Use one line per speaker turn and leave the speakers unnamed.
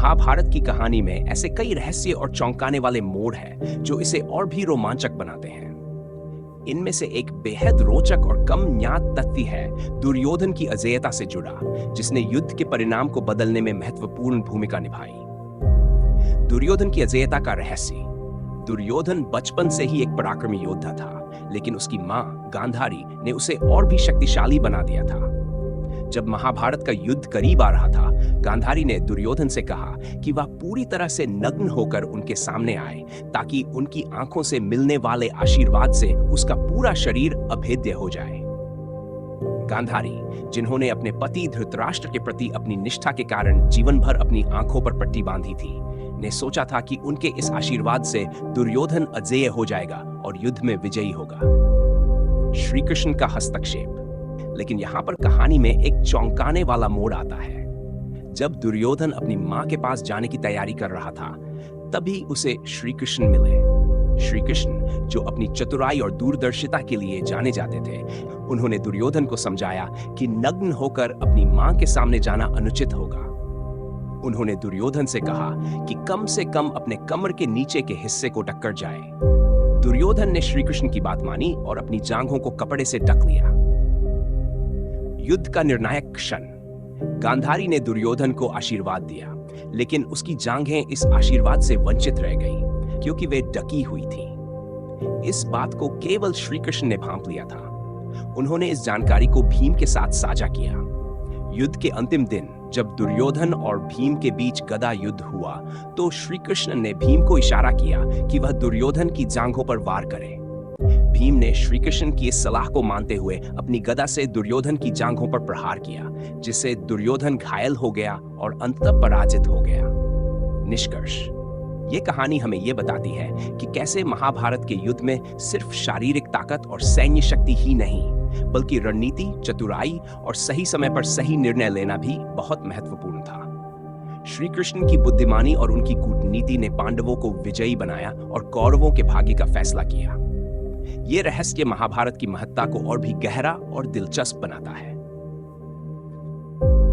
महाभारत की कहानी में ऐसे कई रहस्य और चौंकाने वाले मोड़ हैं जो इसे और भी रोमांचक बनाते हैं। इनमें से एक बेहद रोचक और कम ज्ञात तथ्य है दुर्योधन की अजेयता से जुड़ा, जिसने युद्ध के परिणाम को बदलने में महत्वपूर्ण भूमिका निभाई। दुर्योधन की अजेयता का रहस्य। दुर्योधन बचपन से ही एक पराक्रमी योद्धा था, लेकिन उसकी मां गांधारी ने उसे और भी शक्तिशाली बना दिया था। जब महाभारत का युद्ध करीब आ रहा था, गांधारी ने दुर्योधन से कहा कि वह पूरी तरह से नग्न होकर उनके सामने आए, ताकि उनकी आंखों से मिलने वाले आशीर्वाद से उसका पूरा शरीर अभेद्य हो जाए। गांधारी, जिन्होंने अपने पति धृतराष्ट्र के प्रति अपनी निष्ठा के कारण जीवन भर अपनी आंखों पर पट्टी बांधी थी, ने सोचा था कि उनके इस आशीर्वाद से दुर्योधन अजेय हो जाएगा और युद्ध में विजयी होगा। श्री कृष्ण का हस्तक्षेप। लेकिन यहां पर कहानी में एक चौंकाने वाला मोड़ आता है। जब दुर्योधन अपनी मां के पास जाने की तैयारी कर रहा था, तभी उसे श्री कृष्ण मिले। श्री कृष्ण, जो अपनी चतुराई और दूरदर्शिता के लिए जाने जाते थे, उन्होंने दुर्योधन को समझाया कि नग्न होकर अपनी मां के सामने जाना अनुचित होगा। उन्होंने दुर्योधन से कहा कि कम से कम अपने कमर के नीचे के हिस्से को ढककर जाए। दुर्योधन ने श्री कृष्ण की बात मानी और अपनी जांघों को कपड़े से ढक लिया। युद्ध का निर्णायक क्षण। गांधारी ने दुर्योधन को आशीर्वाद दिया, लेकिन उसकी जांघें इस आशीर्वाद से वंचित रह गईं, क्योंकि वे ढकी हुई थीं। इस बात को केवल श्री कृष्ण ने भांप लिया था। उन्होंने इस जानकारी को भीम के साथ साझा किया। युद्ध के अंतिम दिन, जब दुर्योधन और भीम के बीच गदा युद्ध हुआ, तो श्री कृष्ण ने भीम को इशारा किया कि वह दुर्योधन की जांघों पर वार करे। भीम ने श्री कृष्ण की इस सलाह को मानते हुए अपनी गदा से दुर्योधन की जांघों पर प्रहार किया, जिससे दुर्योधन घायल हो गया और अंततः पराजित हो गया। निष्कर्ष। ये कहानी हमें ये बताती है कि कैसे महाभारत के युद्ध में सिर्फ शारीरिक ताकत और सैन्य शक्ति ही नहीं, बल्कि रणनीति, चतुराई और सही समय पर सही निर्णय लेना भी बहुत महत्वपूर्ण था। श्री कृष्ण की बुद्धिमानी और उनकी कूटनीति ने पांडवों को विजयी बनाया और कौरवों के भाग्य का फैसला किया। ये रहस्य महाभारत की महत्ता को और भी गहरा और दिलचस्प बनाता है।